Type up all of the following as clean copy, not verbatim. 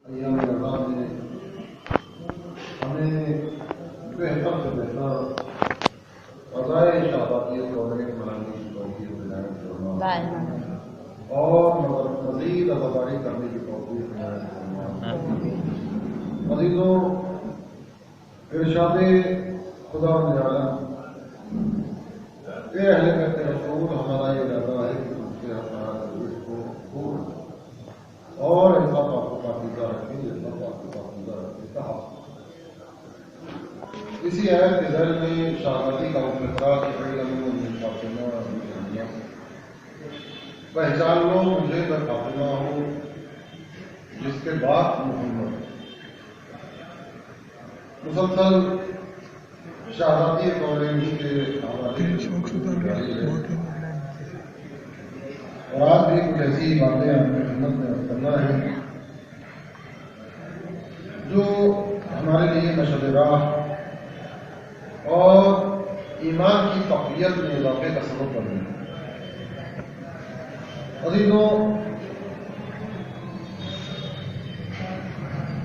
ایام رمضان میں ہمیں بہتر سے بہتر فضائے شہادتیہ کونین منانے کی توفیق عنایت فرما اور مزید عزاداری کرنے کی توفیق عنایت فرما۔ عزیزوں، ارشاد خدا عالم اے اہل بیت رسول، ہمارا یہ ارادہ ہے کہ تم سے ہمارا کو پورا اور ایسا پاکیزہ رکھیں جیسا پاکیزہ رکھیں کہا۔ اسی آیت کے ذیل میں شہادتی کا حکم تھا کہ علم من فاطمہ پہچان لو مجھے میں فاطمہ ہوں جس کے بعد محمد۔ مسلسل شہادتی کونین کے حوالے اور آج بھی کچھ ایسی باتیں ہمیں خدمت میں کرنا ہے جو ہمارے لیے مشعل راہ اور ایمان کی تقویت میں اضافے کا سبب بنے۔ عزیزوں،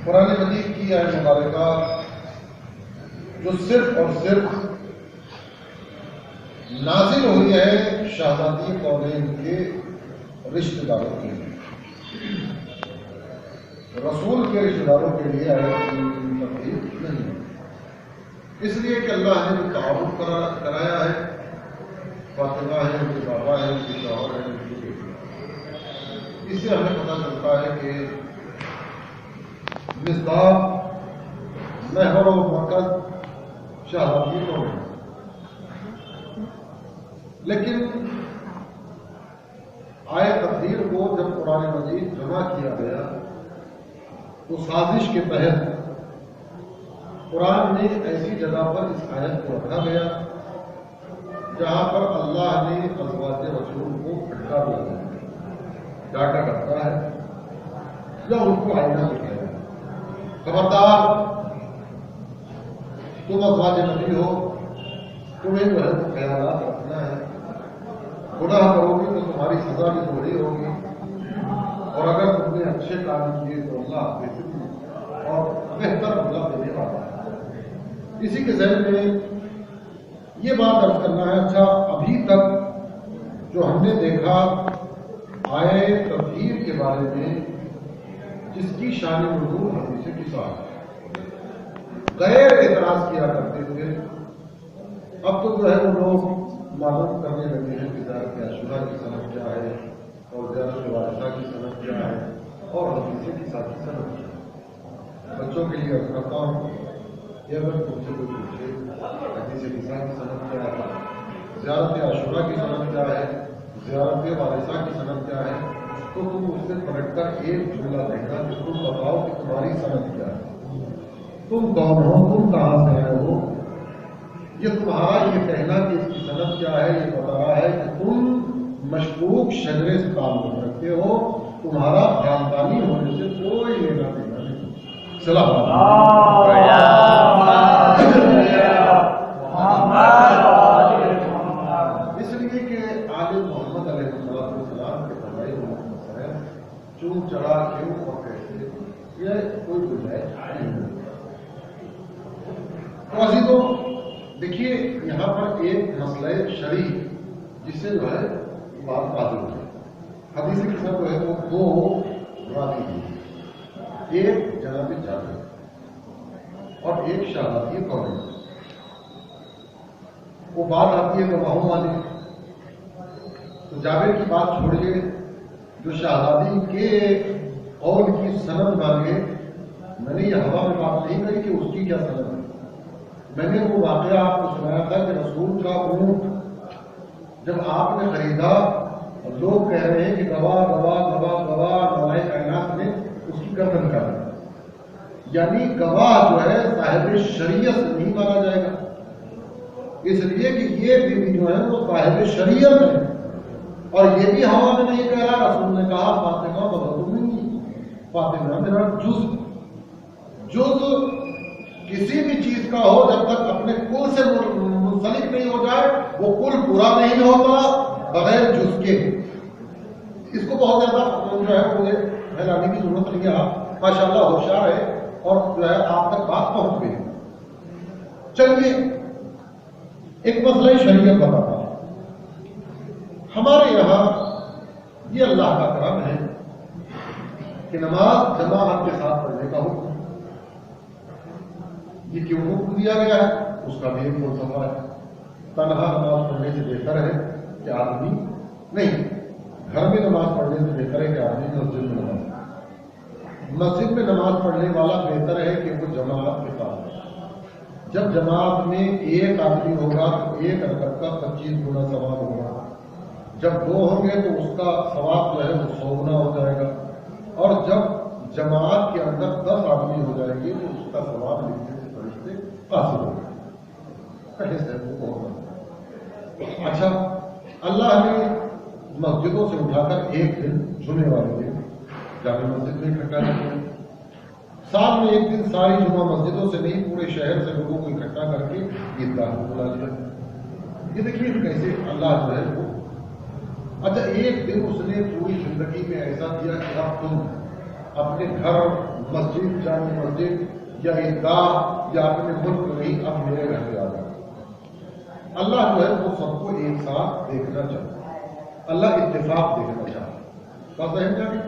قرآن مجید کی آیت مبارکہ جو صرف اور صرف نازل ہوئی ہے شہادتی کونین کے رشتہ داروں کے لیے، رسول کے رشتہ داروں کے لیے آیت کی تفصیل نہیں ہے، اس لیے کہ اللہ نے جو تعارف کرایا ہے، فاطمہ ہے، ان کے بابا ہے، ان کے شوہر ہے، ان کی بیٹی ہے، اس سے ہمیں پتہ چلتا ہے کہ مصداق محور و مرکز شہادتی کونین۔ لیکن آیت تفسیر کو جب قرآن مجید جمع کیا گیا تو سازش کے تحت قرآن میں ایسی جگہ پر اس آیت کو رکھا گیا جہاں پر اللہ نے ازواج رسول کو پھٹکا دیا ہے، ڈاٹا کرتا ہے یا ان کو آئینہ دکھایا ہے، خبردار تم ازواج نبی ہو، تمہیں جو ہے خیالات رکھنا ہے، گناہ کرو گے تو تمہاری سزا بھی تھوڑی ہوگی، اور اگر تم نے اچھے کام کیے تو اللہ بہتر اور بہتر بدلہ دینے والا ہے۔ اسی کے ذہن میں یہ بات عرض کرنا ہے، اچھا ابھی تک جو ہم نے دیکھا آئے تطہیر کے بارے میں جس کی شان نزول حدیث کے ساتھ غیر اعتراض کیا کرتے تھے، اب تو جو ہے وہ لوگ معلوم کرنے لگے ہیں کہ زیارت عاشورہ کی صنعت کیا ہے اور زیارت وارثہ کی صنعت کیا ہے اور حدیث کی ساتھ کی صنعت کیا ہے۔ بچوں کے لیے عرض کرتا ہوں کہ اگر تم سے کوئی پوچھے حدیث کی ساتھ کی صنعت کیا ہے، زیارت عاشورہ کی صنعت کیا ہے، زیارت وارثہ کی صنعت کیا ہے، تو تم اس سے پلٹ کر ایک جملہ دیکھنا کہ تم بتاؤ کہ تمہاری صنعت کیا ہے، تم کون ہو، تم کہاں سے آئے ہو۔ یہ تمہارا یہ کہنا کہ اس کی صنعت کیا ہے یہ بتا رہا ہے کہ تم مشکوک شجرے سے تعلق رکھتے ہو، تمہارا خاندانی ہونے سے کوئی لینا دینا نہیں۔ سلام اس لیے کہ آل محمد علیہ السلام کے فضائل محمد ہے، چون چڑھا کیوں اور کیسے، یہ کوئی گنجائش نہیں ہے۔ تو عزیزوں دیکھیے یہاں پر ایک مسئلہ شرعی جس سے جو ہے بات واضح ہوئی ہے، حدیث کے ساتھ جو ہے وہ دو راوی ہیں، ایک جناب جابر اور ایک شہادتی کونین۔ وہ بات آتی ہے گواہوں والی، تو جابر کی بات چھوڑیے، جو شہادتی کے قول کی سند مانگے، میں نے یہ ہوا میں بات نہیں کری کہ اس کی کیا سند ہے، میں نے وہ واقعہ آپ کو سنایا تھا کہ رسول کا اونٹ جب آپ نے خریدا اور لوگ کہہ رہے ہیں کہ گواہ گواہ گواہ گواہ ملائے کائنات نے اس کی گردن کر دی، یعنی گواہ جو ہے صاحب شریعت نہیں مانا جائے گا، اس لیے کہ یہ بیوی جو ہے وہ صاحب شریعت ہے، اور یہ بھی ہوا میں نہیں کہہ رہا، رسول نے کہا فاطمہ بغض فاطمہ میرا جز کسی بھی چیز کا ہو جب تک اپنے کل سے منسلک نہیں ہو جائے وہ کل پورا نہیں ہوتا بغیر جز کے۔ اس کو بہت زیادہ جو ہے مجھے پھیلانے کی ضرورت نہیں ہے، آپ ماشاءاللہ ہوشیار ہے اور جو ہے آپ تک بات پہنچ گئی. چلیے ایک مسئلہ شریعت بتاتا ہوں. ہمارے یہاں یہ اللہ کا کرم ہے کہ نماز جماعت کے ساتھ پڑھنے کا حکم. یہ کیوں حکم دیا گیا ہے اس کا بھی ایک فلسفہ ہے. تنہا نماز پڑھنے سے بہتر ہے کہ آدمی نہیں گھر میں نماز پڑھنے سے بہتر ہے کہ آدمی مسجد میں نماز پڑھے. مسجد میں نماز پڑھنے والا بہتر ہے کہ وہ جماعت کے ساتھ ہے. جب جماعت میں ایک آدمی ہوگا تو ایک رکعت کا 25 گنا ثواب ہوگا. جب 2 ہوں گے تو اس کا ثواب جو ہے وہ 100 گنا ہو جائے گا. اور جب جماعت کے اندر 10 آدمی ہو جائیں گے تو اس کا ثواب لکھنے سے فرشتے حاصل ہو گئے. اچھا اللہ نے مسجدوں سے اٹھا کر ایک دن جمعے والے دن جامع مسجد میں اکٹھا کرتے ہیں. سال میں ایک دن ساری جمعہ مسجدوں سے نہیں پورے شہر سے لوگوں کو اکٹھا کر کے عیدگاہ کو بلا دیا. یہ دیکھیے کیسے اللہ جو ہے وہ اچھا ایک دن اس نے پوری زندگی میں ایسا دیا کہ اب تم اپنے گھر مسجد جامع مسجد یا عیدگاہ یا اپنے ملک نہیں اب میرے گھر پہ آ جاؤ. اللہ جو ہے وہ سب کو ایک ساتھ دیکھنا چاہتا ہے. اللہ اتفاق دیکھنا چاہتا ہے. بات سمجھ جائے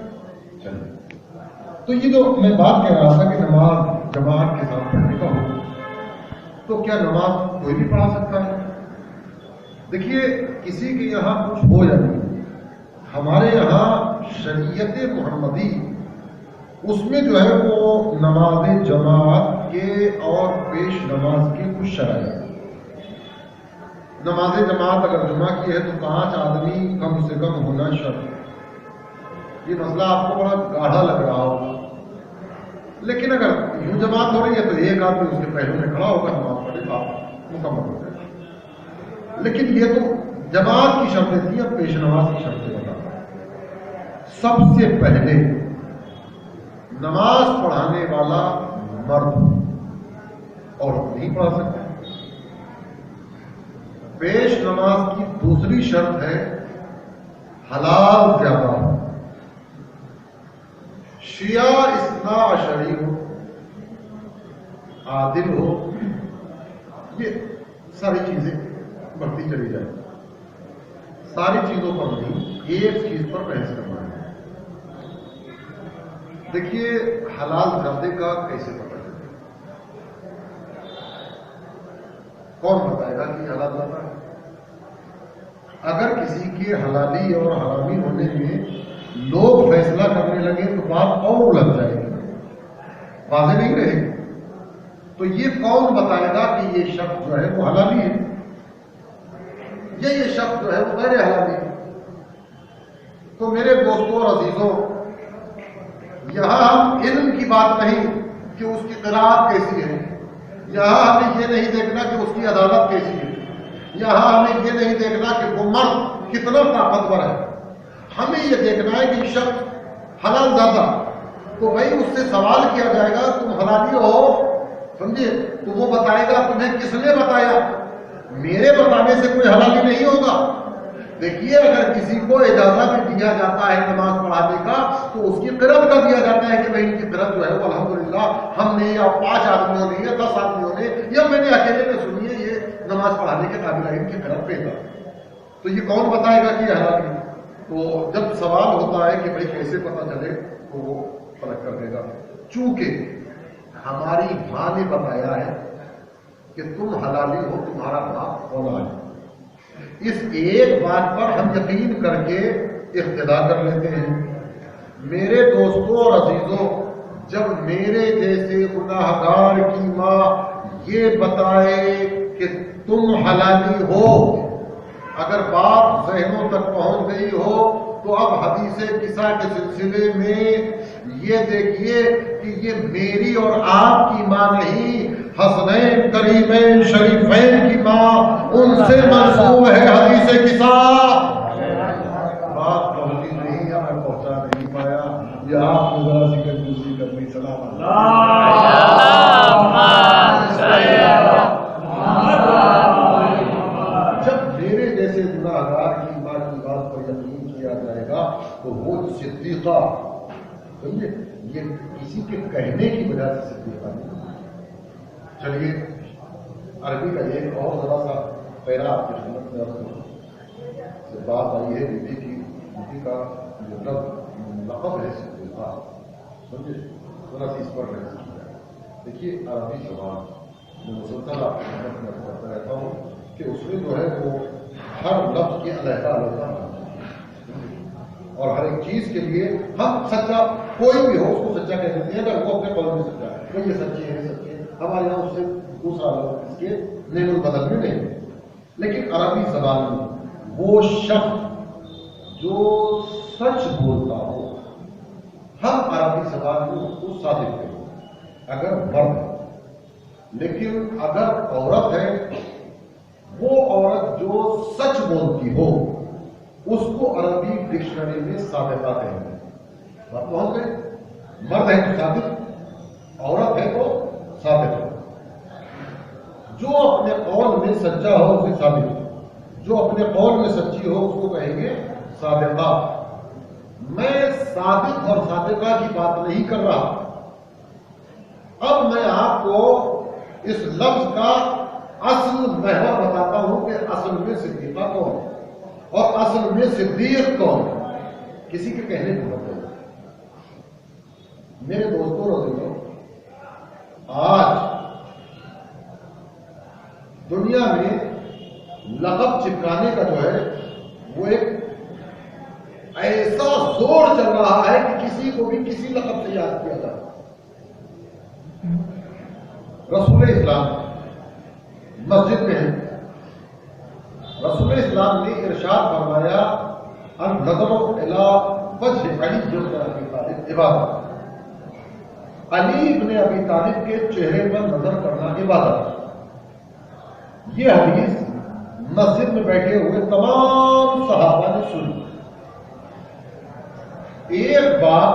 چلیے. تو یہ جو میں بات کہہ رہا تھا کہ نماز جماعت کے ساتھ پڑھنے کا ہو تو کیا نماز کوئی بھی پڑھا سکتا ہے؟ دیکھیے کسی کے یہاں کچھ ہو یا نہیں ہمارے یہاں شریعت محمدی اس میں جو ہے وہ نماز جماعت کے اور پیش نماز کے کچھ شرائط. نماز جماعت اگر جمعہ کی ہے تو 5 آدمی کم سے کم ہونا شرط. یہ مسئلہ آپ کو بڑا گاڑھا لگ رہا ہوگا لیکن اگر یوں جماعت ہو رہی ہے تو ایک آدمی اس کے پہلو میں کھڑا ہوگا نماز پڑھے گا مکمل ہو جائے گا. لیکن یہ تو جماعت کی شرطیں تھی. اب پیش نماز کی شرطیں بتاتا ہوں. سب سے پہلے نماز پڑھانے والا مرد عورت نہیں پڑھا سکتا. پیش نماز کی دوسری شرط ہے حلال زیادہ ہو. شیعہ اثنا عشری ہو عادل ہو. یہ ساری چیزیں بڑھتی چلی جائیں. ساری چیزوں پر نہیں ایک چیز پر بحث کرنا ہے. دیکھیے حلال زیادہ کا کیسے پتہ چلے؟ کون بتائے گا کہ حلال زیادہ ہے؟ اگر کسی کے حلالی اور حرامی ہونے میں لوگ فیصلہ کرنے لگے تو بات اور الجھ جائے گی, واضح نہیں رہے گی. تو یہ کون بتائے گا کہ یہ شخص جو ہے وہ حلالی ہے یا یہ شخص جو ہے وہ غیر حلالی ہے؟ تو میرے دوستوں اور عزیزوں, یہاں ہم علم کی بات نہیں کہ اس کی قرآت کیسی ہے, یہاں ہمیں یہ نہیں دیکھنا کہ اس کی عدالت کیسی ہے, یہاں ہمیں یہ نہیں دیکھنا کہ وہ مرد کتنا طاقتور ہے. ہمیں یہ دیکھنا ہے کہ شخص حلال زیادہ تو بھائی اس سے سوال کیا جائے گا تم حلالی ہو, سمجھے, تو وہ بتائے گا تمہیں کس نے بتایا. میرے بتانے سے کوئی حلالی نہیں ہوگا. دیکھیے اگر کسی کو اجازت بھی دیا جاتا ہے نماز پڑھانے کا تو اس کی قرت کا دیا جاتا ہے کہ بھائی ان کی قرت جو ہے وہ الحمدللہ ہم نے یا 5 آدمیوں نے یا 10 آدمیوں نے یا میں نے اکیلے میں سنی ہے یہ نماز پڑھانے کے قابل ہے, ان کی قرت پہ تھا. تو یہ کون بتائے گا کہ یہ حلالی؟ تو جب سوال ہوتا ہے کہ بھائی کیسے پتہ چلے تو وہ فرق کر دے گا. چونکہ ہماری ماں نے بتایا ہے کہ تم حلالی ہو, تمہارا باپ ہونا ہے. اس ایک بات پر ہم یقین کر کے اقتدا کر لیتے ہیں. میرے دوستوں اور عزیزوں, جب میرے جیسے گناہگار کی ماں یہ بتائے کہ تم حلالی ہو, اگر بات ذہنوں تک پہنچ گئی ہو تو اب حدیث قصہ کے سلسلے میں یہ دیکھیے کہ یہ میری اور آپ کی ماں نہیں, حسنین کریمین شریفین کی ماں, ان سے منسوب ہے حدیث قصہ. بات پہنچی نہیں یا میں پہنچا نہیں پایا, یہ آپ نے ذرا سی کنجوسی کرنی. سلام جب میرے جیسے گناہگار کی ماں کی بات پر یقین کیا جائے گا تو وہ صدیقہ, سمجھے, یہ کسی کہنے کی وجہ سے صدیقہ نہیں. چلیے عربی کا ایک اور ذرا سا پیرا آپ کی خدمت میں عرض کروں. بات آئی ہے بیٹی کی، بیٹی کا جو لقب ہے صدیقہ، سمجھے ذرا سی اس پر رہ سکتا ہے. دیکھیے عربی زبان میں مسلسل آپ کی خدمت میں کرتا رہتا ہوں کہ اس میں جو ہے وہ ہر لفظ کی علیحدہ علیحدہ اور ہر ایک چیز کے لیے ہم سچا کوئی بھی ہو اس کو سچا کہہ دیتے ہیں اگر وہ اپنے قول میں سچا ہے، وہ یہ سچے ہیں سچے ہیں. ہمارے یہاں اس سے دوسرا لفظ اس کے نیم البدل میں نہیں. لیکن عربی زبان میں وہ شخص جو سچ بولتا ہو، ہم عربی زبان میں اس کو صادق کہتے ہیں اگر مرد ہے. لیکن اگر عورت ہے، وہ عورت جو سچ بولتی ہو اس کو عربی ڈکشنری میں صادقہ کہیں گے. بات تو ہم گئے، مرد ہے تو صادق، عورت ہے تو صادق. جو اپنے قول میں سچا ہو اسے صادق، جو اپنے قول میں سچی ہو اس کو کہیں گے صادقہ. میں صادق اور صادقہ کی بات نہیں کر رہا. اب میں آپ کو اس لفظ کا اصل محور بتاتا ہوں کہ اصل میں صدیقہ کون ہے اور اصل میں صدیق کون ہے. کسی کے کہنے کو بتائیں. میرے دوستوں عزیزوں، آج دنیا میں لقب چپکانے کا جو ہے وہ ایک ایسا زور چل رہا ہے کہ کسی کو بھی کسی لقب سے یاد کیا جائے. رسول اسلام مسجد میں ہے. رسول اسلام نے ارشاد فرمایا النظر الی وجه علی بن ابی طالب عبادت. علی بن ابی طالب کے چہرے پر نظر کرنا عبادت. یہ حدیث مسجد میں بیٹھے ہوئے تمام صحابہ نے سنی. ایک بار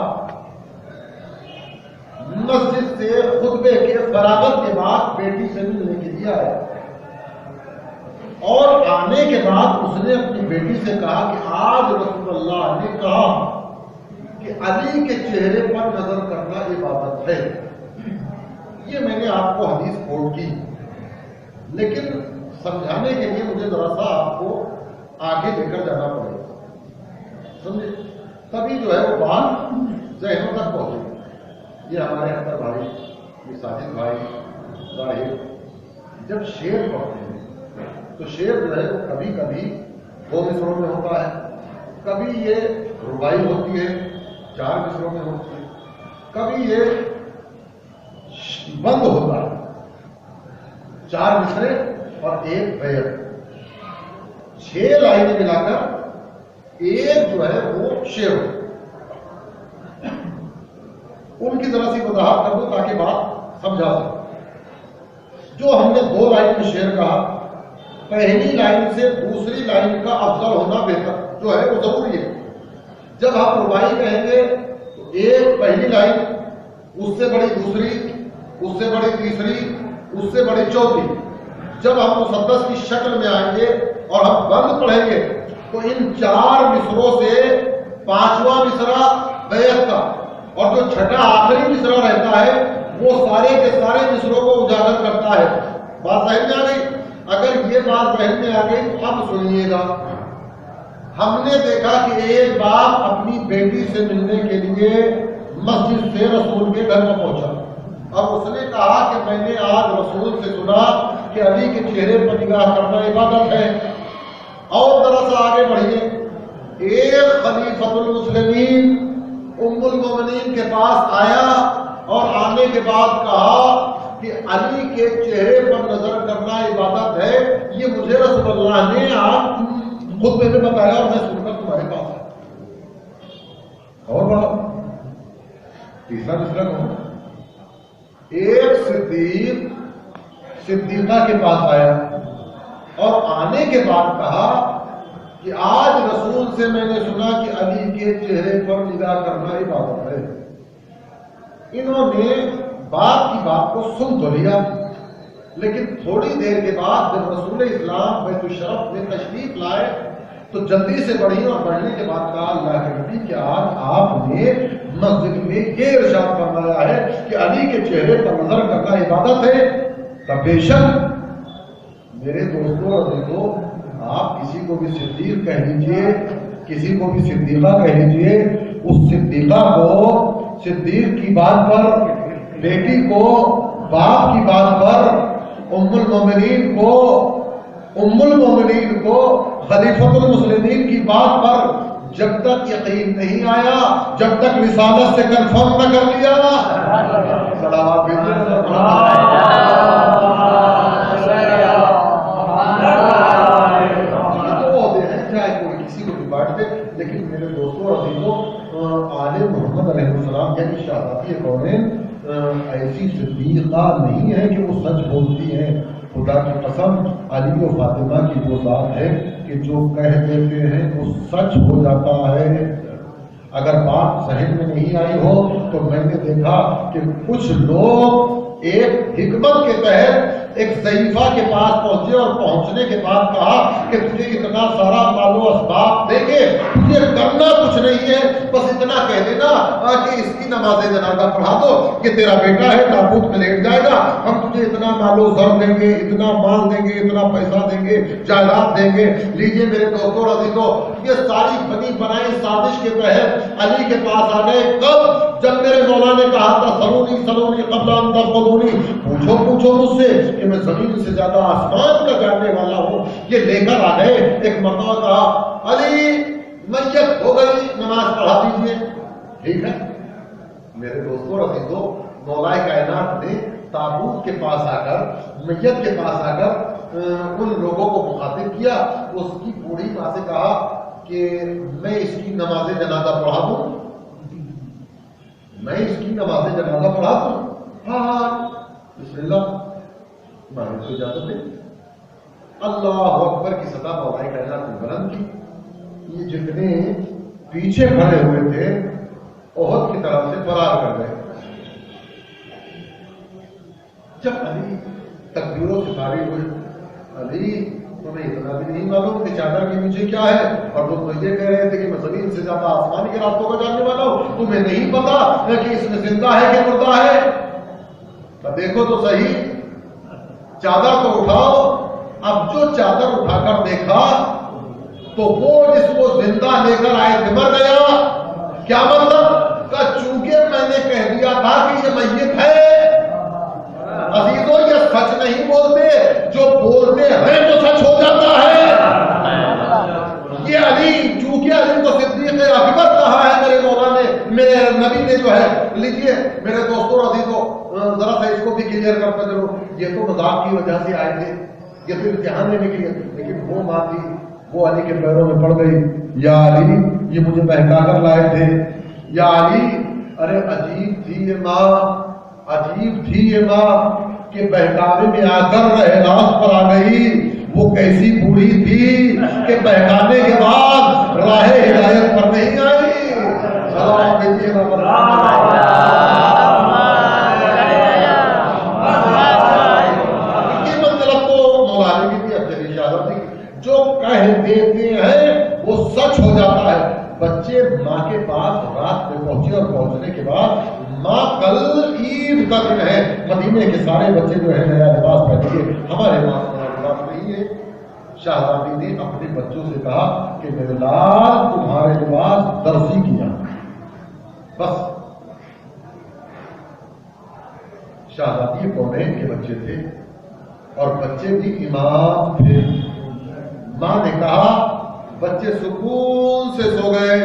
مسجد سے خطبے کے فراغت کے بعد بیٹی سے ملنے کے لیے آیا اور آنے کے بعد اس نے اپنی بیٹی سے کہا کہ آج رسول اللہ نے کہا کہ علی کے چہرے پر نظر کرنا عبادت ہے. یہ میں نے آپ کو حدیث کوٹ کی، لیکن سمجھانے کے لیے مجھے ذرا سا آپ کو آگے لے کر جانا پڑے گا، سمجھے، تبھی جو ہے وہ بات ذہنوں تک پہنچے گی. یہ ہمارے اندر بھائی، یہ ساجد بھائی ظاہر جب شعر پڑھتے ہیں تو شعر جو ہے وہ کبھی کبھی 2 مصروں میں ہوتا ہے، کبھی یہ ربائی ہوتی ہے 4 مصروں میں ہوتی ہے، کبھی یہ بند ہوتا ہے 4 مصرے اور 1 بیت، 6 لائنیں ملا کر ایک جو ہے وہ شعر ہو. ان کی ذرا سی وضاحت کر دو تاکہ بات سمجھا سکے. جو ہم نے 2 لائن میں شعر کہا، پہلی لائن سے دوسری لائن کا افضل ہونا بہتر جو ہے وہ ضروری ہے. جب آپ ربائی کہیں گے تو ایک پہلی لائن، اس سے بڑی دوسری، اس سے بڑی تیسری، اس سے بڑی چوتھی. جب ہم مسدس کی شکل میں آئیں گے اور ہم بند پڑھیں گے تو ان 4 مصروں سے 5واں مصرع بیت کا اور جو چھٹا آخری مصرع رہتا ہے وہ سارے کے سارے مصروں کو اجاگر کرتا ہے. بات ذہن میں آ گئی؟ اگر یہ بات ذہن میں آ گئی تو اب سنیے گا. ہم نے دیکھا کہ ایک باپ اپنی بیٹی سے ملنے کے لیے مسجد سے رسول کے گھر میں پہنچا اور اس نے کہا کہ میں نے آج رسول سے سنا کہ علی کے چہرے پر نگاہ کرنا عبادت ہے. اور ذرا سا آگے بڑھیے. ایک خلیفۃ المسلمین ام المومنین کے پاس آیا اور آنے کے بعد کہا کہ علی کے چہرے پر نظر کرنا عبادت ہے. یہ مجھے رسول اللہ نے آج خطبے میں بتایا اور میں سن کر تمہارے پاس آیا. اور بڑا تیسرا مصرع کون؟ ایک صدیقہ کے پاس آیا اور آنے کے بعد کہا کہ آج رسول سے میں نے سنا کہ علی کے چہرے پر نگاہ کرنا عبادت ہے. انہوں نے بات کی بات کو سن تو لیا، لیکن تھوڑی دیر کے بعد جب رسول اسلام بیت الشرف میں تشریف لائے تو جلدی سے بڑھی اور بڑھنے کے بعد کہا اللہ کے نبی کہ آج آپ نے مسجد میں یہ ارشاد فرمایا ہے کہ علی کے چہرے پر نظر کرنا عبادت ہے، تب بے شک میرے دوستوں اور عزیزوں آپ کسی کو بھی صدیق کہہ لیجئے، کسی کو بھی صدیقہ کہہ لیجئے، اس صدیقہ کو صدیق کی بات پر، بیٹی کو باپ کی بات پر، ام المومنین کو خلیفۃ المسلمین کی بات پر جب تک یقین نہیں آیا، جب تک رسالت سے کنفرم نہ کر لیا، چاہے کوئی کسی کو بھی بانٹ دے، لیکن میرے دوستوں اور عزیزوں آل محمد علیہ السلام یعنی شہزادی کونین ایسی صدیقہ نہیں ہے کہ وہ سچ بولتی ہیں۔ خدا کی قسم علی و فاطمہ کی وہ ذات ہے کہ جو کہہ دیتے ہیں وہ سچ ہو جاتا ہے۔ اگر بات ذہن میں نہیں آئی ہو تو میں نے دیکھا کہ کچھ لوگ ایک حکمت کے تحت ایک ضعیفہ کے پاس پہنچے اور پہنچنے کے بعد کہا کہ تجھے اتنا سارا مال و اسباب دیں گے، تجھے کرنا کچھ نہیں ہے، بس اتنا کہہ دینا کہ اس کی نماز جنازہ پڑھا دو، کہ تیرا بیٹا ہے تابوت میں لیٹ جائے گا، ہم تجھے اتنا مال و زر دیں گے، اتنا مال دیں گے، اتنا پیسہ دیں گے، جائیداد دیں گے۔ لیجیے میرے دوستوں اور عزیزوں، یہ ساری بنی بنائی سازش کے تحت علی کے پاس آ گئے۔ کب؟ جب میرے مولا نے کہا تھا سلونی قبل ان تفضلونی، پوچھو مجھ سے کہ میں زمین سے زیادہ آسمان کا جاننے والا ہوں۔ یہ لے کر آ گئے۔ ایک مرتبہ کہا علی میت ہو گئی، نماز پڑھا دیجیے۔ ٹھیک ہے میرے دوستوں اور عزیزوں، مولا کائنات نے تابوت کے پاس آ کر، میت کے پاس آ کر ان لوگوں کو مخاطب کیا، اس کی بوڑھی ماں سے کہا کہ میں اس کی نماز جنازہ پڑھا دوں، میں اس کی نماز جنازہ پڑھا دوں۔ ہاں بسم اللہ، مانے کو اجازت دیں۔ اللہ اکبر کی صدا مولا کائنات نے بلند کی۔ یہ جتنے پیچھے کھڑے ہوئے تھے احد کی طرف سے فرار کر گئے۔ جب علی تکبیروں سے فارغ ہوئے، علی تمہیں اتنا بھی نہیں معلوم کہ چادر کے نیچے کیا ہے؟ اور لوگ تو یہ کہہ رہے تھے کہ میں زمین سے زیادہ آسمان کے راستوں کا جاننے والا ہوں، تمہیں نہیں پتا کہ اس میں زندہ ہے کہ مردہ ہے؟ تو دیکھو تو صحیح، چادر تو اٹھاؤ۔ اب جو چادر اٹھا کر دیکھا تو وہ جس کو زندہ لے کر آئے تھے مر گیا۔ کیا مطلب؟ کہ چونکہ میں نے کہہ دیا تھا کہ یہ میت ہے۔ عزیزوں یہ سچ نہیں بولتے، جو بولتے ہیں تو سچ ہو جاتا ہے۔ یہ علی، چونکہ علی کو صدیق اکبر کہا ہے میرے مولا نے، میرے نبی نے جو ہے۔ لیجیے میرے دوستوں اور عزیزوں، ذرا سا اس کو بھی کلیئر کرتا چلو، یہ تو مذاق کی وجہ سے آئے تھے، یہ تو امتحان لینے کے لیے، لیکن وہ ماں تھی، وہ علی کے پیروں میں پڑ گئی۔ یا علی یہ مجھے بہکا کر لائے تھے، یا علی ارے عجیب تھی یہ ماں، عجیب تھی یہ ماں کہ بہکانے میں آ کر راست پر آ گئی۔ وہ کیسی بوڑھی تھی کہ بہکانے کے بعد راہ ہدایت پر نہیں آئی۔ سلام دیجیے کی منزلت تو مولانا کی بھی افضل اشارت تھی، جو کہہ دیتے ہیں وہ سچ ہو جاتا ہے۔ بچے ماں کے پاس رات میں پہنچے اور پہنچنے کے بعد ماں کل عید کا دن ہے، مدینے کے سارے بچے جو ہے نیا لباس پہن کے، ہمارے پاس نیا لباس نہیں ہے۔ شہزادی نے اپنے بچوں سے کہا کہ میرے لال تمہارے لباس درزی کیا، بس۔ شہزادی کونین کے بچے تھے اور بچے بھی امام تھے۔ ماں نے کہا بچے سکون سے سو گئے،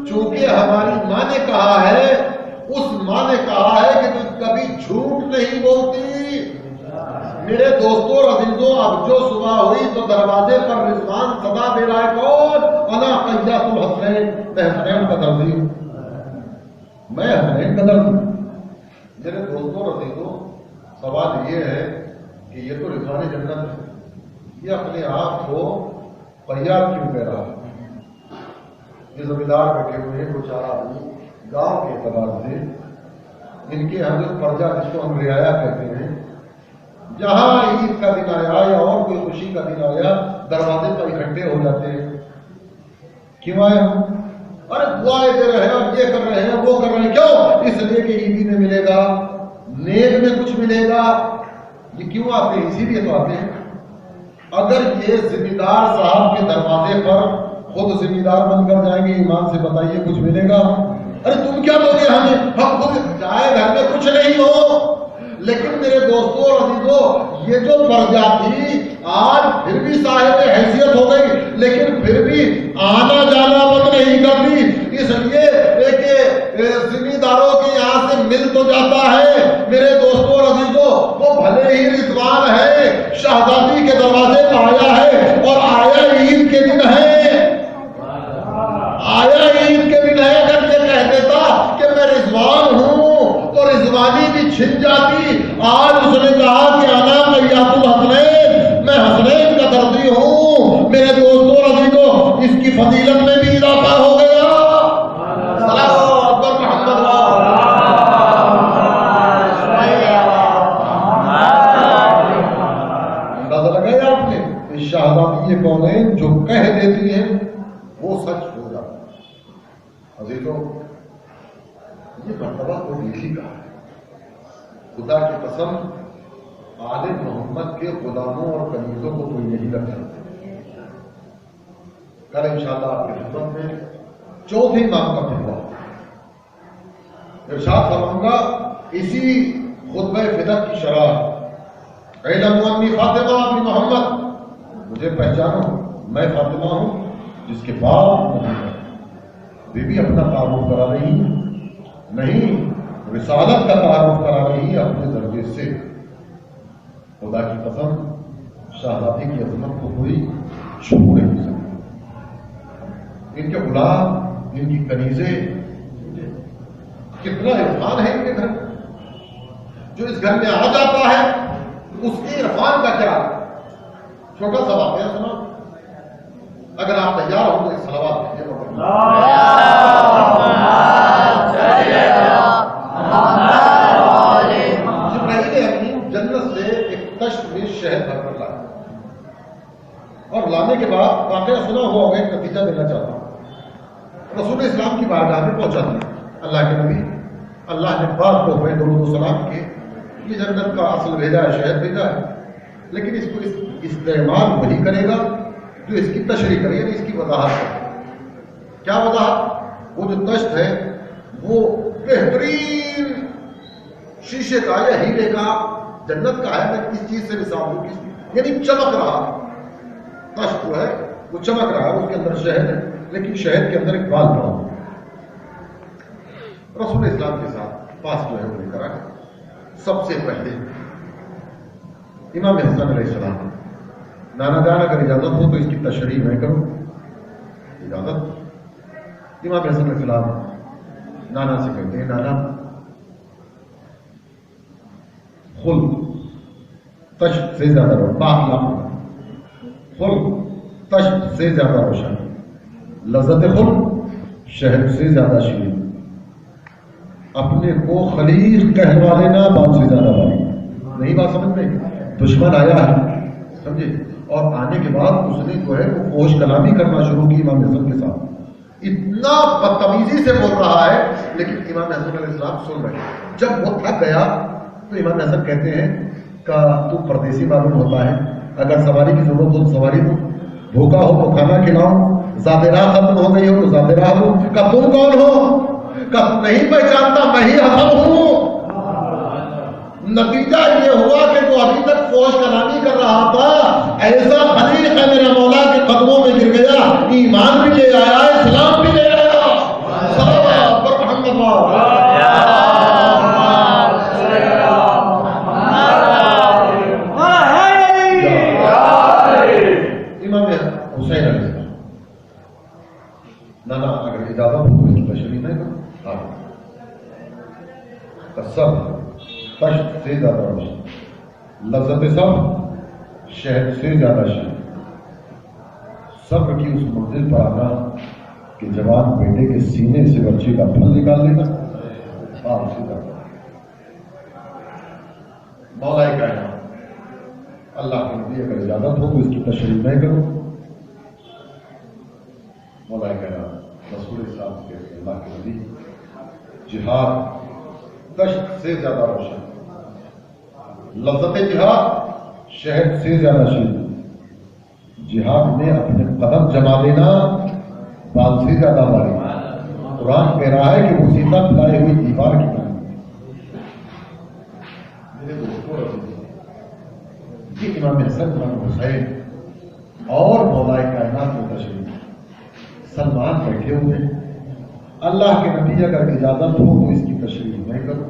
چونکہ ہماری ماں نے کہا ہے، اس ماں نے کہا ہے کہ تو کبھی جھوٹ نہیں بولتی۔ میرے دوستوں اور عزیزوں، اب جو صبح ہوئی تو دروازے پر رضوان صدا دے رہا ہے، کون؟ انا قیات الحسنین، میں حسنین کا درزی ہوں، میں حسنین کا درزی ہوں۔ میرے دوستوں اور عزیزوں، سوال یہ ہے کہ یہ تو رضوان جنت ہے، یہ اپنے آپ کو قیاد کیوں کہہ رہا ہے؟ یہ زمیندار بیٹھے ہوئے ہیں، کچھ آدمی گاؤں کے اعتبار سے، ان کے ہم جو پرجا جس کو ہم رعایا کہتے ہیں، جہاں عید کا دن آیا یا اور کوئی خوشی کا دن آیا، دروازے پر اکٹھے ہو جاتے ہیں۔ کیوں آئے ہم؟ ارے دعائیں دے رہے ہیں اور یہ کر رہے ہیں وہ کر رہے ہیں، کیوں؟ اس لیے کہ عیدی میں ملے گا، نیک میں کچھ ملے گا۔ یہ کیوں آتے ہیں؟ اسی لیے تو آتے ہیں۔ اگر یہ ذمہ دار صاحب کے دروازے پر خود ذمہ دار بن کر جائیں گے، ایمان سے بتائیے کچھ ملے گا؟ ارے تم کیا دو گے ہمیں؟ ہم خود جائے گھر میں کچھ نہیں ہو۔ لیکن میرے دوستوں اور عزیزوں، یہ جو پرجا تھی آج پھر بھی صاحب حیثیت ہو گئی، لیکن پھر بھی آنا جانا بند نہیں کرتی، اس لیے کہ ذمہ داروں کے یہاں سے مل تو جاتا ہے۔ میرے دوستوں اور عزیزوں، وہ بھلے ہی رضوان ہے، شہزادی کے دروازے پہ آیا ہے اور آیا عید کے دن ہے، آیا عید کے دن ہے۔ اگر یہ کہہ دیتا کہ میں رضوان ہوں تو رضوانی بھی چھن جاتی۔ آج اس نے کہا کہ انا قیات الحسنین، میں حسنین کا دردی ہوں۔ میرے دوستوں اور عزیزوں، اس کی فضیلت میں بھی اضافہ ہو گیا۔ اللہ اکبر محمد اندازہ لگایا آپ نے؟ اس شہزادی کونین جو کہہ دیتی ہیں وہ سچ ہو جاتا ہے۔ عزیزوں، یہ مرتبہ تو یہی کا ہے۔ خدا کی قسم، آل محمد کے غلاموں اور کنیزوں کو تو یہی رکھا۔ کل انشاءاللہ آپ کی خدمت میں چوتھے امام کا خطبہ ارشاد فرماؤں گا اسی خطبہ فدق کی شرح۔ علم انی فاطمہ بن محمد، مجھے پہچانو، میں فاطمہ ہوں جس کے باپ محمد۔ بی بی اپنا تعارف کرا رہی نہیں، رسالت کا تعارف کرا رہی ہے اپنے درجے سے۔ خدا کی قسم، شہزادی کی عظمت کو کوئی چھو نہیں سکتا۔ ان کے غلام، ان کی کنیزیں، کتنا عرفان ہے ان کے گھر۔ جو اس گھر میں آ جاتا ہے اس کے عرفان کا کیا؟ چھوٹا سا واقعہ سنا، اگر آپ تیار ہو تو ایک صلوات دیجیے۔ جنت سے ایک تشت میں شہد بھر کر لایا اور لانے کے بعد واقعہ سنا ہوا ہوگا، ایک نتیجہ دینا چاہتا ہوں۔ رسول اسلام کی بارگاہ میں پہنچا دیا اللہ کے نبی، اللہ نے پاک کو درود و سلام کے یہ جنت کا اصل بھیجا ہے، شہد بھیجا ہے، لیکن اس کو استعمال وہی کرے گا جو اس کی تشریح کرے، یعنی اس کی وضاحت کرے۔ کیا وضاحت؟ وہ جو تشت ہے وہ بہترین شیشے کا یا ہیرے کا جنت کا ہے۔ میں کس چیز سے مثال دوں؟ یعنی چمک رہا تشت جو ہے وہ چمک رہا ہے، اس کے اندر شہد ہے، لیکن شہد کے اندر ایک بال پڑا ہوا۔ رسول اسلام کے ساتھ پاس جو ہے وہ لے کر آئے۔ سب سے پہلے امام حسن علیہ السلام، نانا جان اگر اجازت ہو تو اس کی تشریح میں کروں؟ اجازت؟ امام حسن علیہ السلام نانا سے کہتے ہیں، نانا خلق تشت سے زیادہ خلق تشت سے زیادہ روشن، لذت خلق شہد سے زیادہ شیریں، اپنے کو خلیق کہلوا لینا بات سے زیادہ بات نہیں۔ بات سمجھ میں؟ دشمن آیا ہے، سمجھے، اور آنے کے بعد اس نے جو ہے وہ فوش کلامی کرنا شروع کی امام حسن کے ساتھ، اتنا بدتمیزی سے بول رہا ہے، لیکن امام حسن علیہ السلام سن رہے ہیں۔ جب وہ تھک گیا تو امام حسن کہتے ہیں کہ تو پردیسی معلوم ہوتا ہے، اگر سواری کی ضرورت ہو تو سواری دو، بھوکا ہو تو کھانا کھلاؤ، ذات راہ ختم ہو گئی ہو تو ذات راہ ہو، کہ تم کون ہو؟ کہ نہیں پہچانتا، میں ہی حسن ہوں۔ نتیجہ یہ ہوا کہ جو ابھی تک فوش کلامی کر رہا تھا، ایسا خلیق ہے میرا مولا کے قدموں میں گر گیا، ایمان بھی لے آیا، اسلام بھی لے آیا۔ صلوات پر محمد امام حسین علیہ السلام، نانا اگر اجازت ہو تو تشریح میں سب تشت سے زیادہ روشن، لذت سب شہد سے زیادہ شہد، صبر کی اس منزل پر آنا کہ جوان بیٹے کے سینے سے بچے کا پھل نکال لینا، آپ سے زیادہ مولا کائنات اللہ کے نبی اگر اجازت ہو تو اس کی تشریح میں کروں۔ مولا کائنات رسول صاحب سے زیادہ روشن، لذت جہاد شہد سے زیادہ شیریں، جہاد میں اپنے قدم جما لینا بال سے زیادہ باری۔ قرآن کہہ رہا ہے کہ وہ سیتا پلائے ہوئی دیوار کی طرح۔ میرے دوستوں یہ امام حسن امام حسین اور مولا کائنات میں تشریف، سلمان بیٹھے ہوئے، اللہ کے نبی اگر اجازت ہو تو اس کی تشریح میں کرو۔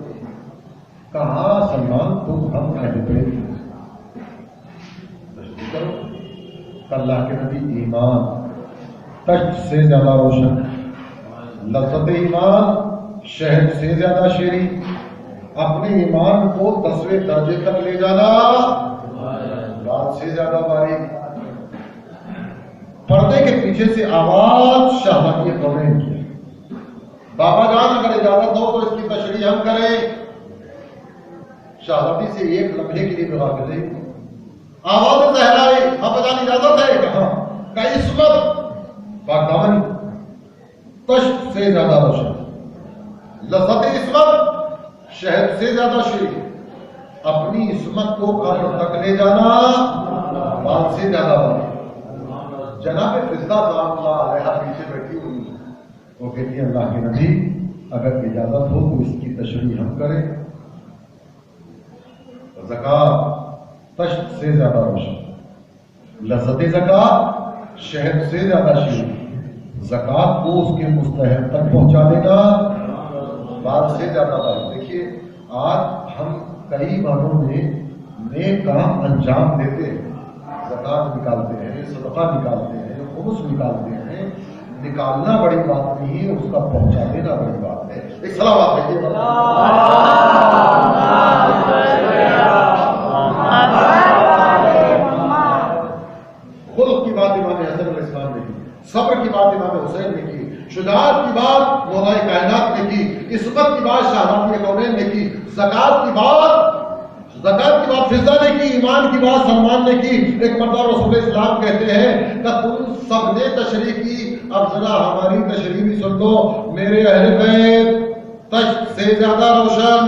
کہاں سلمان تم ہم اہل بیت تشریح کرو۔ اللہ کے نبی ایمان تشت سے زیادہ روشن، لذت ایمان شہد سے زیادہ شیریں، اپنے ایمان کو 10ویں درجے تک لے جانا بات سے زیادہ باریک۔ پردے کے پیچھے سے آواز شہادی قومیں کی، بابا جان اگر اجازت ہو تو اس کی تشریح ہم کریں۔ شہادی سے ایک لمحے کے لیے مغافلے آواز زہرائی، بابا جان اجازت ہے کہاں کا اس وقت پاکدامنی تشت سے زیادہ روشن، لذت عصمت شہد سے زیادہ شیریں، اپنی عصمت کو قبر تک لے جانا بات سے زیادہ بات۔ جناب فضہ سلام اللہ علیہ پیچھے بیٹھی ہوئی، وہ کہتی ہے اللہ کے نبی اگر اجازت ہو تو اس کی تشریح ہم کریں۔ زکات تشت سے زیادہ روشن، لذت زکات شہد سے زیادہ شیریں، زکات کو اس کے مستحق تک پہنچا دینا بات سے زیادہ بات۔ دیکھیے آج ہم کئی معنوں میں نیک کام انجام دیتے ہیں، زکات نکالتے ہیں، صدقہ نکالتے ہیں، خمس نکالتے ہیں، نکالنا بڑی بات نہیں ہے، اس کا پہنچا دینا بڑی بات ہے۔ ایک سلام دیکھیے خلق کی بات امام حسن علیہ السلام نے کی، صبر کی بات امام حسین نے کی، شجاعت کی بات مولا کائنات نے کی، عصمت کی بات شہادی کونین نے کی، زکات کی بات فضہ نے کی، ایمان کی بات سلمان نے کی۔ ایک مرتبہ رسول اسلام کہتے ہیں کہ تم سب نے تشریح کی، اب ذرا ہماری تشریح بھی سن لو۔ میرے اہل بیت تشت سے زیادہ روشن،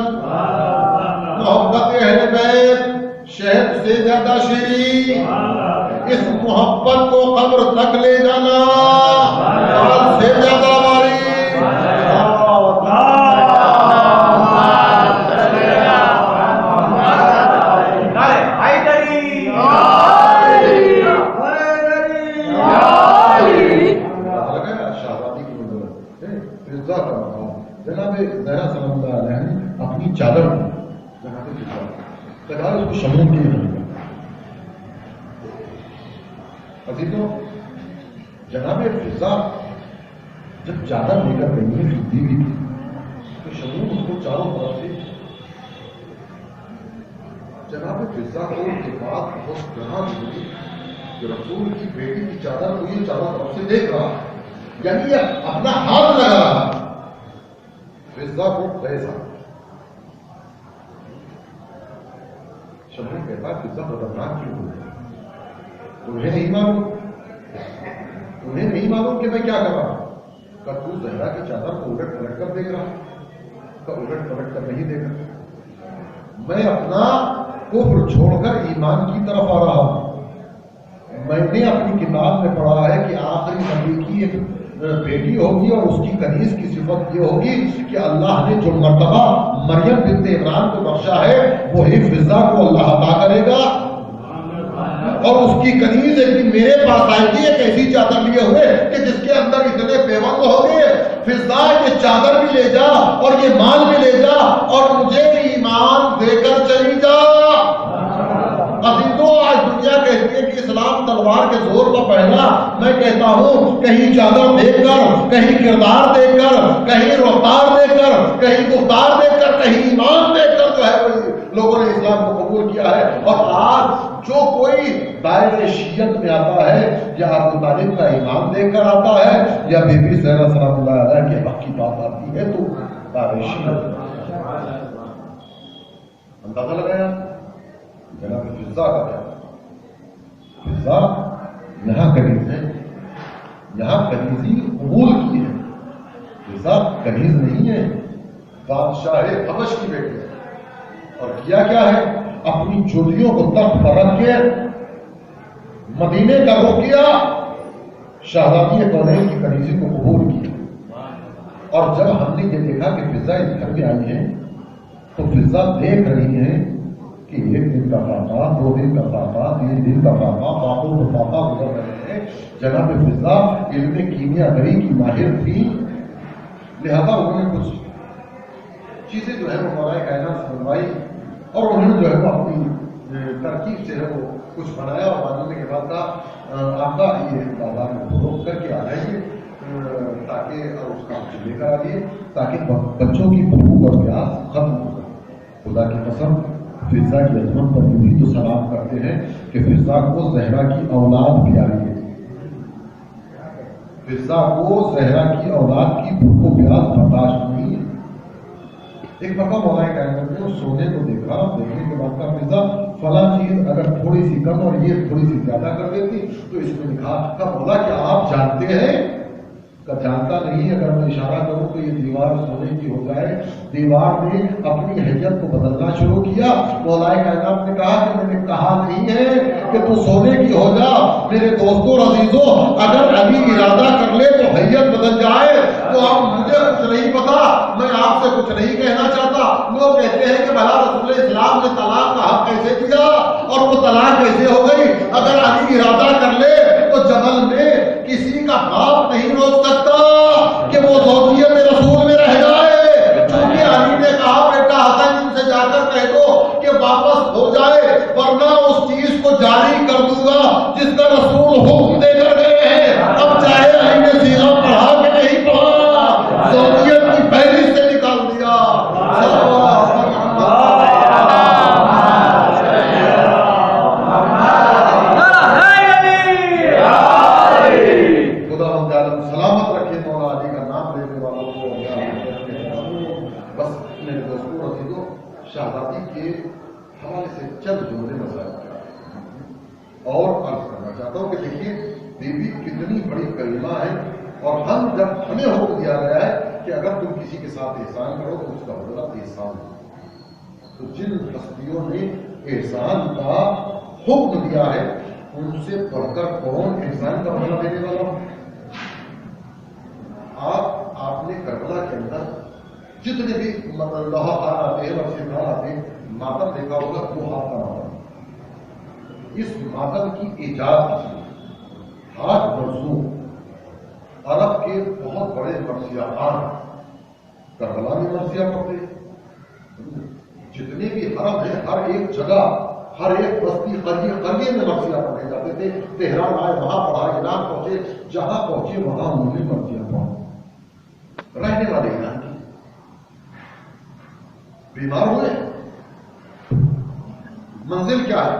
محبت اہل بیت شہد سے زیادہ شیریں، اس محبت کو قبر تک لے جانا بال سے زیادہ باری۔ جناب زہرا سلام اللہ علیہ نے اپنی چادر کو جناب فضہ اس کو شمول کے لیے عزیزوں، جناب فضہ جب چادر لے کر گئی ہے خریدی ہوئی تھی تو شمول اس کو چاروں طرف سے جناب فضہ کو یہ بات بہت جہاں ہوئی کہ رسول کی بیٹی کی چادر کو یہ چاروں طرف سے دیکھ رہا، یعنی یہ اپنا ہاتھ لگا رہا۔ فضہ کو کیسا شمول کہتا فضہ خطرناک کیوں ہو؟ تمہیں نہیں معلوم کہ میں کیا کر رہا ہوں؟ کہ تو زہرا کی چادر کو الٹ پلٹ کر دیکھ رہا، کہ الٹ پلٹ کر نہیں دیکھ رہا، میں اپنا کفر چھوڑ کر ایمان کی طرف آ رہا ہوں۔ میں نے اپنی کتاب میں پڑھا ہے کہ آخری نبی کی ایک بیٹی ہوگی اور اس کی کنیز کی صفت یہ ہوگی کہ اللہ نے جو مرتبہ مریم بنت عمران کو بخشا ہے وہی فضہ کو اللہ عطا کرے گا، اور اس کی کنیز ایک دن میرے پاس آئے گی ایک ایسی چادر لیے ہوئے کہ جس کے اندر اتنے پیوند ہو گئے، فضہ یہ چادر بھی لے جا اور یہ مال بھی لے جا اور مجھے بھی ایمان دے کر چلی جا۔ عزیزوں آج دنیا کہتی ہے کہ اسلام تلوار کے زور پر پہنا، میں کہتا ہوں کہیں چادر دیکھ کر، کہیں کردار دیکھ کر، کہیں رفتار دیکھ کر، کہیں گفتار دیکھ کر، کہیں ایمان دیکھ کر جو ہے لوگوں نے اسلام کو قبول کیا ہے۔ اور آج جو کوئی دائرے شیعت میں آتا ہے یا ابو طالب کا ایمان دیکھ کر آتا ہے یا بی بی زہرا سلام اللہ علیہ کے حق کی بات آتی ہے تو دائرے شیعت اندازہ لگایا جناب فضہ کا کیا؟ فضہ یہاں کنیز ہے، یہاں کنیزی قبول کی ہے، فضہ کنیز نہیں ہے، بادشاہ حبش کی بیٹی ہے۔ اور کیا کیا ہے؟ اپنی چولیوں کو تخت پر رکھ کے مدینے کا رخ کیا، شہزادی کونین کی کنیزی کو قبول کیا۔ اور جب ہم نے یہ دیکھا کہ فضا اس گھر میں آئی ہے تو فضا دیکھ رہی ہے کہ 1 دن کا فاقہ، 2 دن کا فاقہ، 3 دن کا فاقہ، فاقوں کو فاقہ گزر رہے ہیں۔ جناب فضا علم کیمیا گری کی ماہر تھی، لہذا انہوں نے کچھ چیزیں جو ہے وہ مولا کائنات سے بنوائی اور انہوں نے جو ہے وہ اپنی ترکیب سے ہے وہ کچھ بنایا اور بنانے کے بعد کا آقا یہ بازار میں فروخت کر کے آ جائیے تاکہ اس کا لے کر آئیے تاکہ بچوں کی بھوک اور پیاس ختم ہو جائے۔ خدا کی قسم فضا کی عظمت پر بھی تو سلام کرتے ہیں کہ فضا کو زہرا کی اولاد پیاری ہے، فضا کو زہرا کی اولاد کی بھوک و پیاس برداشت نہیں ہے۔ ایک مرتبہ مولا کائنات نے سونے کو دیکھا، دیکھنے کے بعد کہا فضا فلاں چیز اگر تھوڑی سی کم اور یہ تھوڑی سی زیادہ کر دیتی تو اس میں کہا مولا کیا آپ جانتے ہیں؟ کہ جانتا نہیں، اگر میں اشارہ کروں تو یہ دیوار سونے کی ہو جائے۔ دیوار نے اپنی حیت کو بدلنا شروع کیا۔ مولا کائنات نے کہا کہ میں نے کہا نہیں ہے کہ تو سونے کی ہو جا۔ میرے دوستوں اور عزیزوں، اگر علی ارادہ کر لے تو حیت بدل جائے۔ تو اب مجھے کچھ نہیں پتا، میں آپ سے کچھ نہیں کہنا چاہتا۔ لوگ کہتے ہیں کہ بھلا رسول اسلام نے طلاق کا حق کیسے دیا اور وہ طلاق کیسے ہو گئی؟ اگر علی ارادہ کر لے تو جبل میں کسی کا باپ نہیں روک سکتا کہ وہ زوجیت رسول میں رہ جائے۔ چونکہ علی نے کہا بیٹا حسن ان سے جا کر کہہ دو کہ واپس ہو جائے ورنہ اس چیز کو جاری کر دوں گا جس کا رسول حکم دے کر گئے ہیں۔ اب چاہے علی نے سیرہ پڑھا کہ نہیں پڑھا، زوجیت کی فہرست سے نکال دیا۔ سلامت رکھے مولا علی کا نام لینے والوں کو۔ بس میرے دوستوں اور عزیزوں، شہزادی کے حوالے سے چند جملے مسائل اور عرض کرنا چاہتا ہوں کہ دیکھیے بیوی کتنی بڑی کریمہ ہے، اور جب ہمیں حکم دیا گیا ہے کہ اگر تم کسی کے ساتھ احسان کرو تو اس کا بدلہ احسان ہو، تو جن ہستیوں نے احسان کا حکم دیا ہے ان سے بڑھ کر کون احسان کا بدلہ دینے والا ہو؟ آپ نے کربلا کے اندر جتنے بھی لوہا خان آتے ہیں اور سردار آتے ہیں ماتم دیکھا ہوگا، 2 ہاتھ کا ماتم۔ اس ماتم کی ایجاد کی ہاتھ مرزوق عرب کے بہت بڑے مرثیہ خان کربلا میں مرثیہ پڑھتے، جتنے بھی حرم ہیں ہر ایک جگہ ہر ایک بستی قریے میں مرثیہ پڑھے جاتے تھے۔ تہران آئے وہاں پڑھا، ایران پہنچے، جہاں پہنچے وہاں انہوں نے مرثیہ پڑھا۔ رہنے والے ایران کی بیمار ہوئے، منزل کیا ہے؟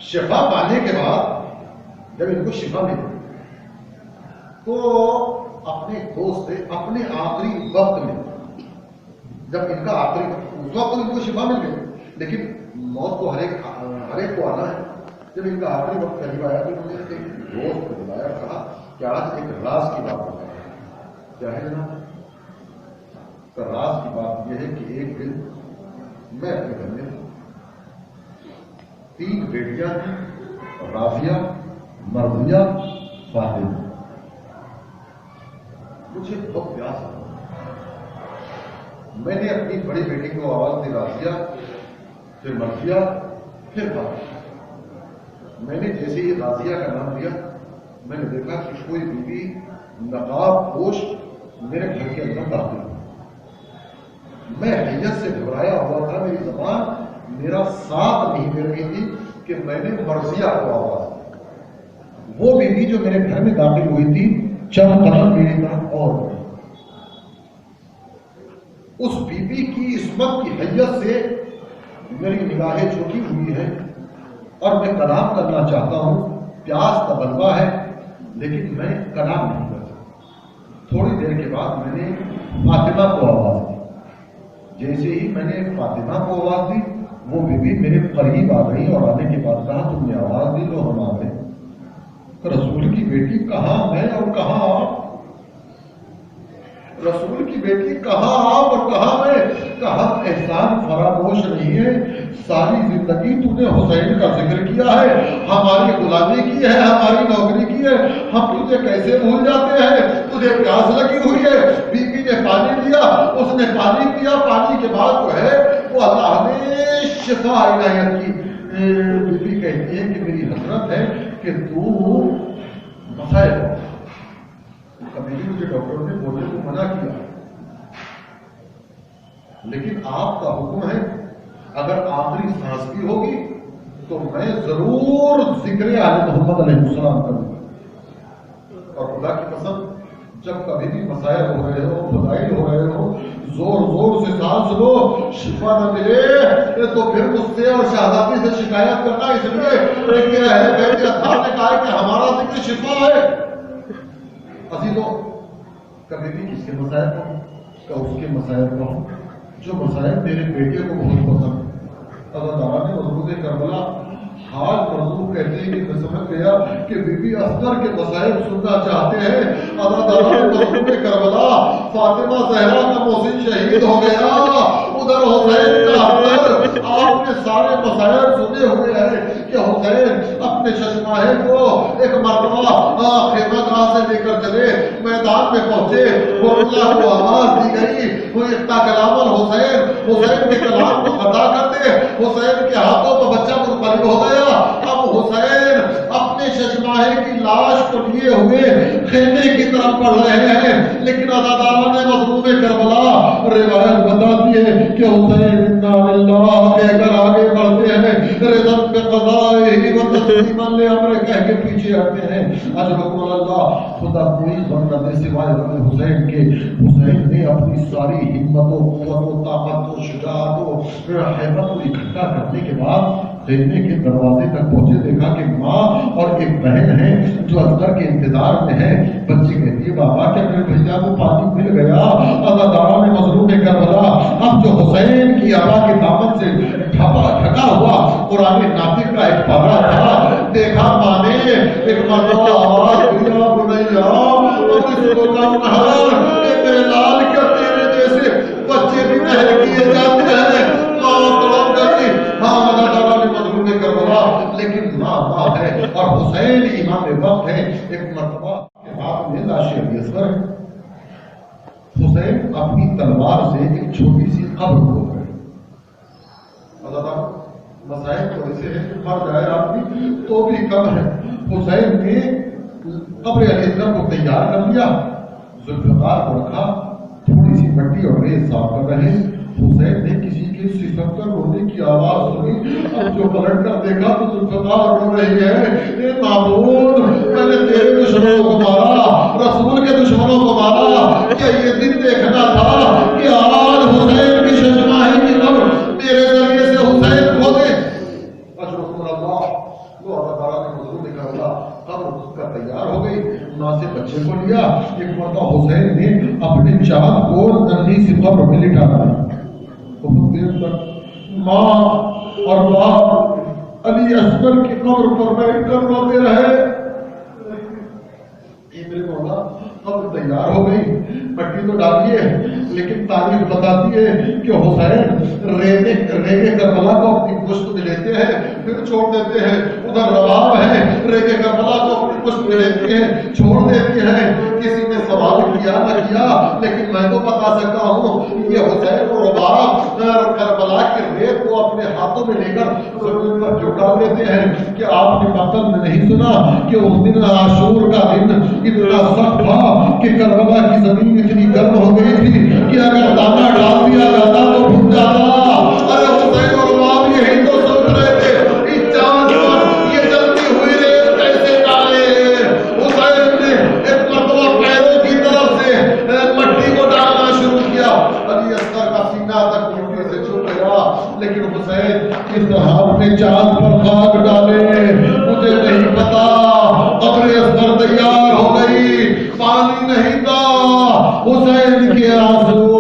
شفا پانے کے بعد جب ان کو شفا ملی تو اپنے دوست سے اپنے آخری وقت میں، جب ان کا آخری اس وقت ان کو شفا مل گئی، لیکن موت تو ہر ایک کو آنا ہے۔ جب ان کا آخری وقت قریب آیا تو انہوں نے ایک دوست کو بلایا، کہا کہ آج ایک راز کی بات ہوتا ہے۔ کیا ہے جناب؟ تو راز کی بات یہ ہے کہ ایک دن میں اپنے گھر میں 3 بیٹیاں تھیں، راضیہ، مرضیہ، فاطمہ۔ مجھے بہت پیاس تھا، میں نے اپنی بڑی بیٹی کو آواز دی، راضیہ، پھر مرضیہ، پھر فاطمہ۔ میں نے جیسے ہی راضیہ کا نام لیا میں نے دیکھا کہ کوئی بیوی نقاب پوش میرے گھر کے اندر داخل ہوئی۔ میں حیت سے گھبرایا ہوا تھا، میری زبان میرا ساتھ نہیں دے رہی تھی کہ میں نے مرضیہ کو آواز دی۔ وہ بیوی جو میرے گھر میں داخل ہوئی تھی چند قدم میری طرف اور بڑھی۔ اس بیوی کی عصمت کی حیت سے میری نگاہیں جھکی ہوئی ہیں اور میں کلام کرنا چاہتا ہوں، پیاس کا غلبہ ہے لیکن میں کلام نہیں کر سکتا۔ تھوڑی دیر کے بعد میں نے فاطمہ کو آواز دی۔ جیسے ہی میں نے فاطمہ کو آواز دی وہ بیوی میرے قریب آ گئی اور آنے کے بعد کہا تم نے آواز دی تو ہم آ گئے۔ رسول کی بیٹی کہاں میں اور کہاں آپ؟ رسول کی بیٹی کہاں آپ اور کہاں میں، کہاں احسان فراموش نہیں ہے؟ ساری زندگی تو نے حسین کا ذکر کیا ہے، ہماری غلامی کی ہے، ہماری نوکری کی ہے، ہم تجھے کیسے بھول جاتے ہیں؟ تجھے پیاس لگی ہوئی ہے، بی بی نے پانی دیا، اس نے پانی پیا، پانی کے بعد جو ہے وہ اللہ نے شفا عنایت کی۔ بی بی کہتی ہے کہ میری حسرت ہے کہ تو مسائل، کبھی بھی مجھے ڈاکٹر نے بولنے کو منع کیا، لیکن آپ کا حکم ہے اگر آخری سانس بھی ہوگی تو میں ضرور ذکر آل محمد علیہ السلام کروں گا۔ اور خدا کی قسم جب کبھی بھی مسائل ہو رہے ہو، فضائل ہو رہے ہو، زور زور سے سانس لو، شفا نہ ملے تو پھر مجھ سے اور شہزادی سے شکایت کرنا، اس لیے کہ اہل بیت اطہار نے کہا کہ ہمارا ذکر شفا ہے۔ عزیزوں، کبھی بھی کس کے مسائل کو کہ اس کے مسائل کو، جو مسائل میرے بیٹے کو بہت پسند۔ اللہ تعالیٰ نے مضمون کربلا حال مرضوب کہتے ہیں کہ میں سمجھ گیا کہ بی بی اصغر کے مسائل سننا چاہتے ہیں۔ اللہ تعالیٰ نے مضمون کربلا فاطمہ زہرا کا محسن شہید ہو گیا، ادھر حسین کا اثر، آپ نے سارے مسائل سنے ہوئے ہیں کہ حسین اپنے ششماہے کو ایک مرتبہ خیمہ گاہ سے لے کر چلے، میدان میں پہنچے، اللہ کو آواز دی گئی، وہ اتنا کلام الحسین، حسین کے کلام کو ادا کرتے، حسین کے ہاتھوں پر بچہ منقلب ہو گیا۔ اب حسین اپنے ششماہے کی لاش کو لیے ہوئے خیمے کی طرف بڑھ رہے ہیں، لیکن اللہ تعالیٰ نے مظلوم کربلا روایت بتاتی ہے کہ حسین انا للہ کہہ کر آگے بڑھتے ہیں، رضا بقضائہ و تسلیما لامرہ کہہ کے پیچھے ہٹتے ہیں۔ اجرکم اللہ، خدا کوئی غم نہ دے سوائے غم حسین کے۔ حسین نے اپنی ساری ہمت و قوت و طاقت و شجاعت و ہیبت کو اکٹھا کرنے کے بعد خیمے کے دروازے تک پہنچے، دیکھا کہ ماں اور ایک بہن ہے جو اصغر کے انتظار میں ہے۔ بچی کہتی ہے بابا کیا میرے بھیا کو پانی مل گیا؟ اللہ تعالیٰ نے مظلوم کربلا اب جو حسین کی آبا کے دامن سے ڈھکا ہوا قرآن ناطق کا ایک پارہ تھا، دیکھا ماں نے ایک مرتبہ آواز دیا، بنیا اب اس کو کہا میرے لال کیا تیرے جیسے بچے بھی مہر کیے جاتے ہیں؟ ماں تڑپ گئی، ہاں اللہ تعالیٰ نے مظلوم کربلا، لیکن ماں ہے اور حسین امام وقت ہے۔ ایک مرتبہ کے بعد میں لاش ابی اصغر، حسین اپنی تلوار سے ایک چھوٹی سی قبر کھود گئے۔ اللہ تعالیٰ مسائل تو ایسے ہیں کہ مر جائے آدمی تو بھی کم ہے۔ حسین نے قبر علی اصغر کو تیار کر لیا، ذوالفقار کو رکھا، تھوڑی سی مٹی اور ریت صاف کر رہے۔ حسین نے کسی کے سسک کر رونے کی آواز سنی، اب جو پلٹ کر دیکھا تو ذوالفقار رو رہی ہے، اے معبود میں نے تیرے دشمنوں کو مارا، رسول کے دشمنوں کو مارا، کیا یہ دن دیکھنا تھا کہ آج حسین کی ششماہی کی قبر میرے ذریعے سے حسین کھو دے؟ اشرف اللہ، وہ اللہ تعالیٰ نے مظلوم کربلا قبر اس کا تیار ہو گئی، ماں سے بچے کو لیا۔ ایک مرتبہ حسین نے اپنے چاند کو ننھی سی قبر میں لٹا دیا، بہت دیر تک ماں اور باپ علی اصغر کی قبر پر بیٹھ کر روتے رہے۔ میرے مولا قبر تیار ہو گئی، مٹی تو ڈالی ہے، لیکن تاریخ بتاتی ہے کہ حسین ریگے کربلا کو اپنی پشت میں لیتے ہیں پھر چھوڑ دیتے ہیں۔ ادھر رواب ہے، ریگے کربلا کو اپنی پشت میں لیتے ہیں چھوڑ دیتے ہیں۔ کسی نے سوال کیا نہ کیا، لیکن میں تو بتا سکتا ہوں یہ حسین و رباب کربلا کی ریت کو اپنے ہاتھوں میں لے کر زمین پر جھکا دیتے ہیں۔ کہ آپ نے مقتل میں نہیں سنا کہ اس دن عاشور کا دن اتنا سخت تھا کہ کربلا کی زمین اتنی گرم ہو گئی تھی کہ اگر دانا ڈال دیا جاتا تو بھول جاتا۔ ارے حسین اور رباب یہی تو سن رہے تھے، اس چاند پر یہ جلتی ہوئی ریت کیسے ڈالے؟ حسین نے ایک مرتبہ پیروں کی طرف سے مٹی کو ڈالنا شروع کیا، علی اصغر کا سینہ تک مٹی سے چھپ گیا، لیکن حسین اس ہاتھ نے چاند پر خاک ڈالے۔ مجھے نہیں پتا قبر اصغر تیار ہو گئی، پانی نہیں تھا، حسین کے آنسو